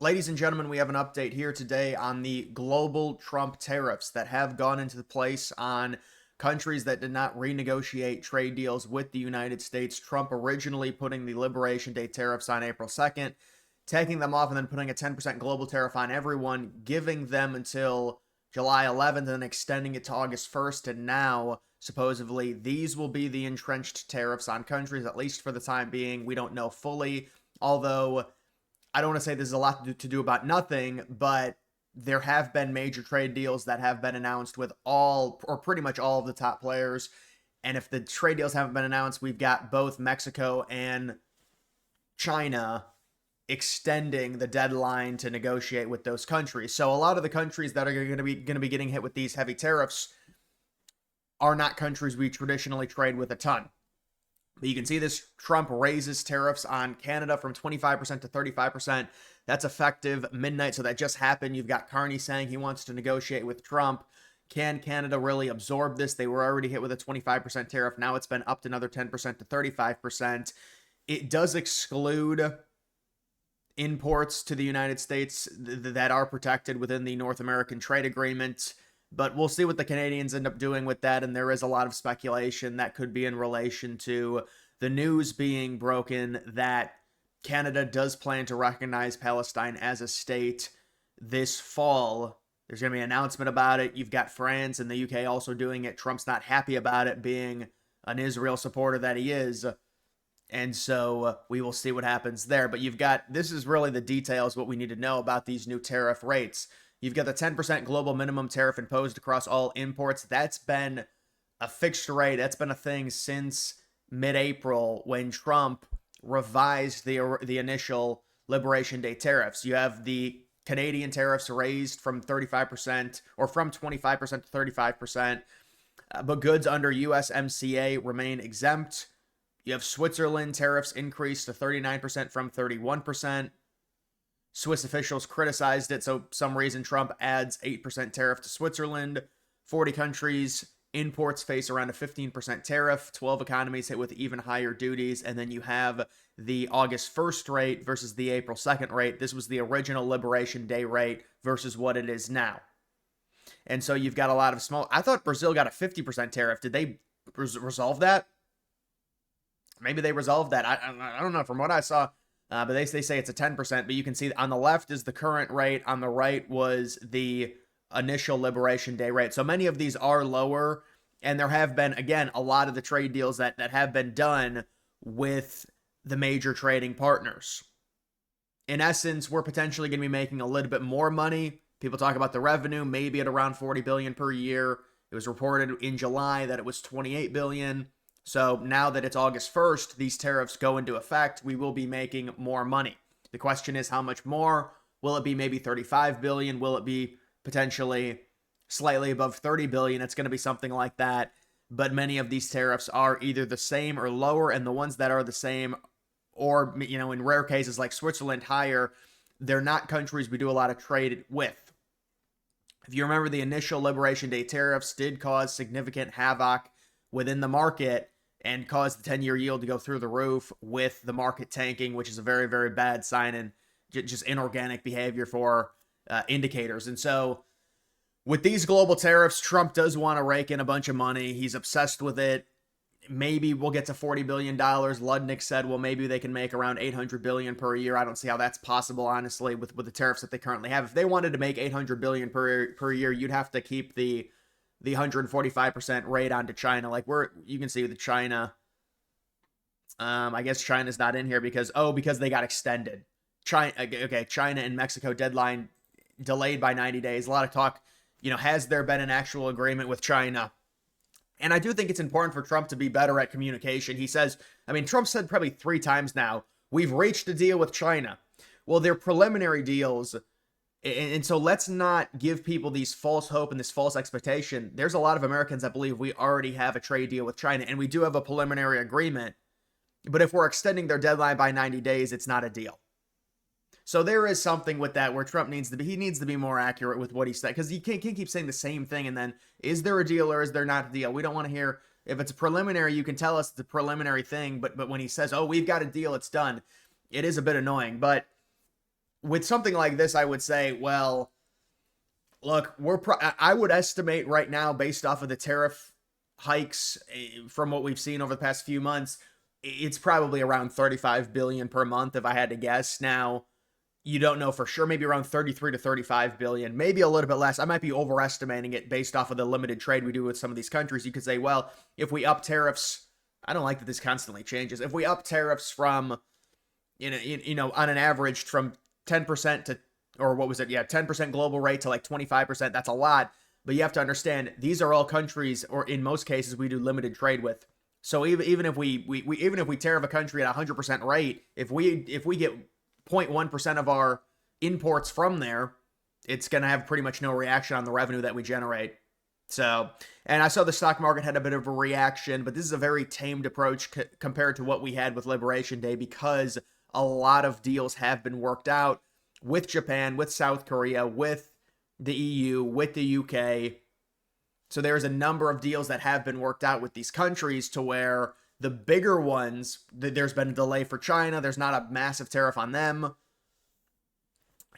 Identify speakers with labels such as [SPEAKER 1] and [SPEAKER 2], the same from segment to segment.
[SPEAKER 1] Ladies and gentlemen, we have an update here today on the global Trump tariffs that have gone into place on countries that did not renegotiate trade deals with the United States. Trump originally putting the Liberation Day tariffs on April 2nd, taking them off and then putting a 10% global tariff on everyone, giving them until July 11th and then extending it to August 1st. And now, supposedly, these will be the entrenched tariffs on countries, at least for the time being. We don't know fully, although I don't want to say this is a lot to do about nothing, but there have been major trade deals that have been announced with all, or pretty much all of the top players. And if the trade deals haven't been announced, we've got both Mexico and China extending the deadline to negotiate with those countries. So a lot of the countries that are going to be getting hit with these heavy tariffs are not countries we traditionally trade with a ton. But you can see this. Trump raises tariffs on Canada from 25% to 35%. That's effective midnight. So that just happened. You've got Carney saying he wants to negotiate with Trump. Can Canada really absorb this? They were already hit with a 25% tariff. Now it's been upped another 10% to 35%. It does exclude imports to the United States that are protected within the North American Trade Agreement. But we'll see what the Canadians end up doing with that. And there is a lot of speculation that could be in relation to the news being broken that Canada does plan to recognize Palestine as a state this fall. There's going to be an announcement about it. You've got France and the UK also doing it. Trump's not happy about it, being an Israel supporter that he is. And so we will see what happens there. But this is really the details, what we need to know about these new tariff rates. You've got the 10% global minimum tariff imposed across all imports. That's been a fixed rate. That's been a thing since mid-April when Trump revised the initial Liberation Day tariffs. You have the Canadian tariffs raised from 35% or from 25% to 35%, but goods under USMCA remain exempt. You have Switzerland tariffs increased to 39% from 31%. Swiss officials criticized it, so some reason Trump adds 8% tariff to Switzerland. 40 countries, imports face around a 15% tariff. 12 economies hit with even higher duties. And then you have the August 1st rate versus the April 2nd rate. This was the original Liberation Day rate versus what it is now. And so you've got a lot of small... I thought Brazil got a 50% tariff. Did they resolve that? Maybe they resolved that. I don't know. From what I saw... but they say it's a 10%, but you can see on the left is the current rate. On the right was the initial Liberation Day rate. So many of these are lower, and there have been, again, a lot of the trade deals that have been done with the major trading partners. In essence, we're potentially going to be making a little bit more money. People talk about the revenue, maybe at around $40 billion per year. It was reported in July that it was $28 billion. So now that it's August 1st, these tariffs go into effect, we will be making more money. The question is how much more? Will it be maybe 35 billion? Will it be potentially slightly above 30 billion? It's going to be something like that. But many of these tariffs are either the same or lower, and the ones that are the same, or, in rare cases like Switzerland, higher, they're not countries we do a lot of trade with. If you remember, the initial Liberation Day tariffs did cause significant havoc within the market and caused the 10-year yield to go through the roof, with the market tanking, which is a very, very bad sign and just inorganic behavior for indicators. And so with these global tariffs, Trump does want to rake in a bunch of money. He's obsessed with it. Maybe we'll get to $40 billion. Ludnick said, well, maybe they can make around $800 billion per year. I don't see how that's possible, honestly, with the tariffs that they currently have. If they wanted to make $800 billion per year, you'd have to keep the 145% rate onto China. Like you can see with China, I guess China's not in here because they got extended. China and Mexico deadline delayed by 90 days. A lot of talk, has there been an actual agreement with China? And I do think it's important for Trump to be better at communication. Trump said probably 3 times now, we've reached a deal with China. Well, they're preliminary deals. And so let's not give people these false hope and this false expectation. There's a lot of Americans that believe we already have a trade deal with China, and we do have a preliminary agreement. But if we're extending their deadline by 90 days, it's not a deal. So there is something with that where Trump needs to be more accurate with what he said, because he can't keep saying the same thing and then, is there a deal or is there not a deal? We don't want to hear, if it's a preliminary, you can tell us the preliminary thing, but when he says, oh, we've got a deal, it's done, it is a bit annoying. But with something like this, I would say, well, look, I would estimate right now, based off of the tariff hikes from what we've seen over the past few months, it's probably around 35 billion per month if I had to guess. Now, you don't know for sure, maybe around 33 to 35 billion, maybe a little bit less. I might be overestimating it based off of the limited trade we do with some of these countries. You could say, well, if we up tariffs, I don't like that this constantly changes. If we up tariffs from, on an average from 10% to, or what was it? Yeah, 10% global rate to like 25%, that's a lot. But you have to understand, these are all countries, or in most cases, we do limited trade with. So even if we even if we tariff a country at 100% rate, if we get 0.1% of our imports from there, it's going to have pretty much no reaction on the revenue that we generate. So, and I saw the stock market had a bit of a reaction, but this is a very tamed approach compared to what we had with Liberation Day, because a lot of deals have been worked out with Japan, with South Korea, with the EU, with the UK. So there's a number of deals that have been worked out with these countries to where the bigger ones, there's been a delay for China. There's not a massive tariff on them.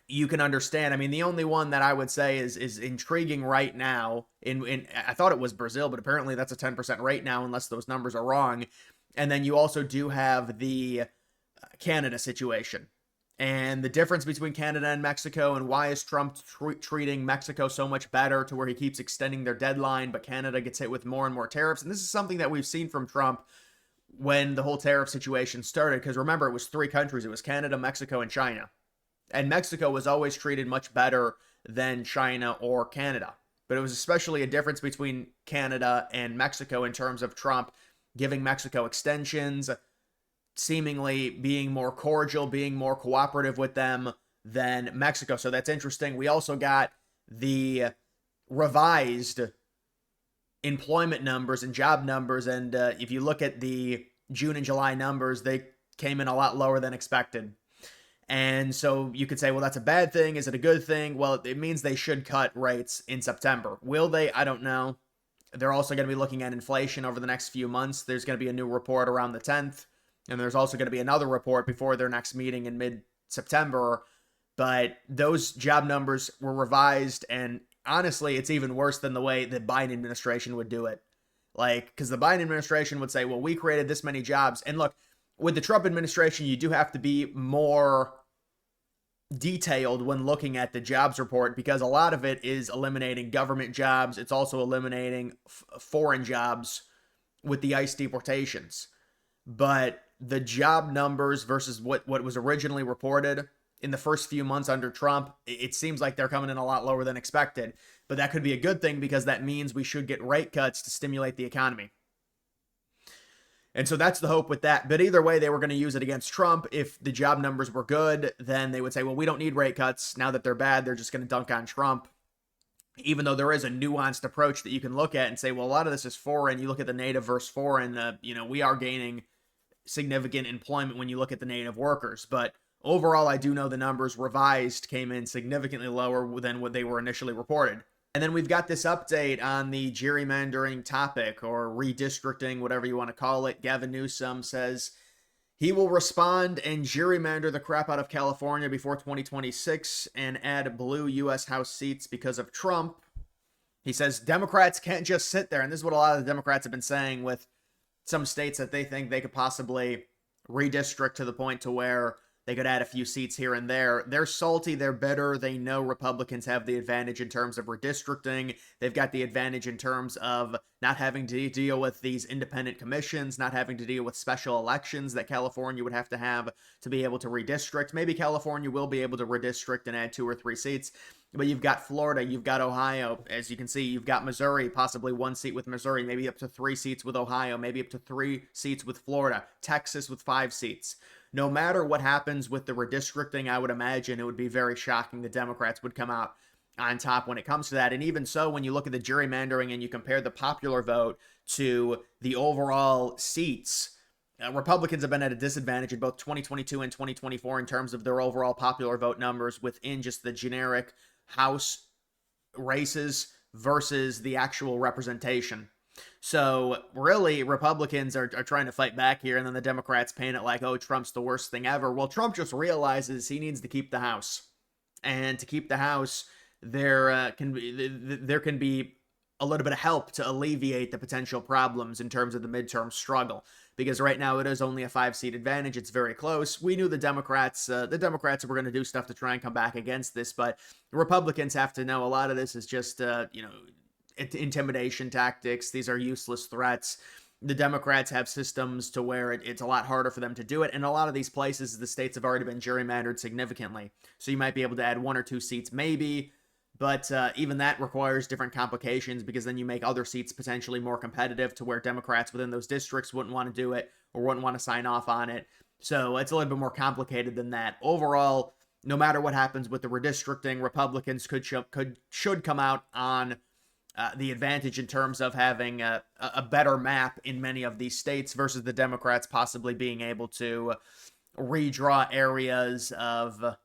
[SPEAKER 1] You can understand. I mean, the only one that I would say is intriguing right now, in I thought it was Brazil, but apparently that's a 10% rate now, unless those numbers are wrong. And then you also do have the Canada situation. And the difference between Canada and Mexico, and why is Trump treating Mexico so much better to where he keeps extending their deadline, but Canada gets hit with more and more tariffs. And this is something that we've seen from Trump when the whole tariff situation started. Because remember, it was three countries. It was Canada, Mexico, and China. And Mexico was always treated much better than China or Canada. But it was especially a difference between Canada and Mexico in terms of Trump giving Mexico extensions, seemingly being more cordial, being more cooperative with them than Mexico. So that's interesting. We also got the revised employment numbers and job numbers. And if you look at the June and July numbers, they came in a lot lower than expected. And so you could say, well, that's a bad thing. Is it a good thing? Well, it means they should cut rates in September. Will they? I don't know. They're also going to be looking at inflation over the next few months. There's going to be a new report around the 10th. And there's also going to be another report before their next meeting in mid-September. But those job numbers were revised. And honestly, it's even worse than the way the Biden administration would do it. Like, because the Biden administration would say, well, we created this many jobs. And look, with the Trump administration, you do have to be more detailed when looking at the jobs report, because a lot of it is eliminating government jobs. It's also eliminating foreign jobs with the ICE deportations. But the job numbers versus what was originally reported in the first few months under Trump, it seems like they're coming in a lot lower than expected. But that could be a good thing, because that means we should get rate cuts to stimulate the economy. And so that's the hope with that. But either way, they were going to use it against Trump. If the job numbers were good, then they would say, well, we don't need rate cuts. Now that they're bad, they're just going to dunk on Trump. Even though there is a nuanced approach that you can look at and say, well, a lot of this is foreign. You look at the native versus foreign, we are gaining significant employment when you look at the native workers. But overall, I do know the numbers revised came in significantly lower than what they were initially reported. And then we've got this update on the gerrymandering topic, or redistricting, whatever you want to call it. Gavin Newsom says he will respond and gerrymander the crap out of California before 2026 and add blue U.S. House seats because of Trump. He says Democrats can't just sit there. And this is what a lot of the Democrats have been saying with some states that they think they could possibly redistrict to the point to where they could add a few seats here and there. They're salty. They're bitter. They know Republicans have the advantage in terms of redistricting. They've got the advantage in terms of not having to deal with these independent commissions, not having to deal with special elections that California would have to be able to redistrict. Maybe California will be able to redistrict and add 2 or 3 seats. But you've got Florida, you've got Ohio. As you can see, you've got Missouri, possibly 1 seat with Missouri, maybe up to 3 seats with Ohio, maybe up to 3 seats with Florida, Texas with 5 seats. No matter what happens with the redistricting, I would imagine it would be very shocking the Democrats would come out on top when it comes to that. And even so, when you look at the gerrymandering and you compare the popular vote to the overall seats, Republicans have been at a disadvantage in both 2022 and 2024 in terms of their overall popular vote numbers within just the generic House races versus the actual representation. So really, Republicans are trying to fight back here, and then the Democrats paint it like, oh, Trump's the worst thing ever. Well, Trump just realizes he needs to keep the House, and to keep the House, there can be a little bit of help to alleviate the potential problems in terms of the midterm struggle. Because right now it is only a 5-seat advantage. It's very close. We knew the Democrats were going to do stuff to try and come back against this, but the Republicans have to know a lot of this is just intimidation tactics. These are useless threats. The Democrats have systems to where it's a lot harder for them to do it. And a lot of these places, the states have already been gerrymandered significantly. So you might be able to add 1 or 2 seats, maybe. But even that requires different complications, because then you make other seats potentially more competitive to where Democrats within those districts wouldn't want to do it or wouldn't want to sign off on it. So it's a little bit more complicated than that. Overall, no matter what happens with the redistricting, Republicans should come out on the advantage in terms of having a better map in many of these states versus the Democrats possibly being able to redraw areas of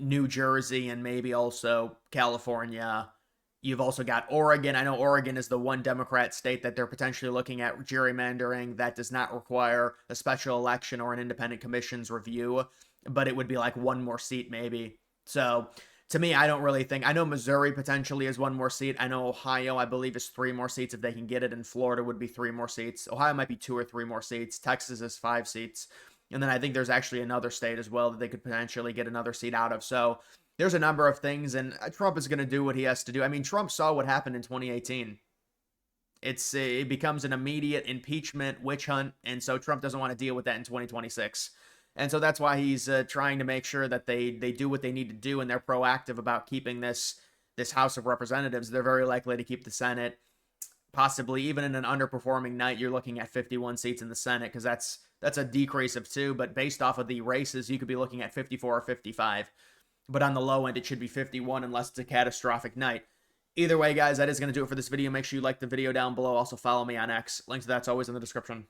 [SPEAKER 1] New Jersey and maybe also California. You've also got Oregon. I know Oregon is the one Democrat state that they're potentially looking at gerrymandering that does not require a special election or an independent commission's review, but it would be like 1 more seat maybe. So to me, I don't really think. I know Missouri potentially is 1 more seat. I know Ohio, I believe, is 3 more seats if they can get it, and Florida would be 3 more seats. Ohio might be 2 or 3 more seats. Texas is 5 seats. And then I think there's actually another state as well that they could potentially get another seat out of. So there's a number of things, and Trump is going to do what he has to do. I mean, Trump saw what happened in 2018. It becomes an immediate impeachment witch hunt, and so Trump doesn't want to deal with that in 2026. And so that's why he's trying to make sure that they do what they need to do, and they're proactive about keeping this House of Representatives. They're very likely to keep the Senate. Possibly even in an underperforming night, you're looking at 51 seats in the Senate, because that's a decrease of 2, but based off of the races, you could be looking at 54 or 55. But on the low end, it should be 51 unless it's a catastrophic night. Either way, guys, that is going to do it for this video. Make sure you like the video down below. Also, follow me on X. Link to that's always in the description.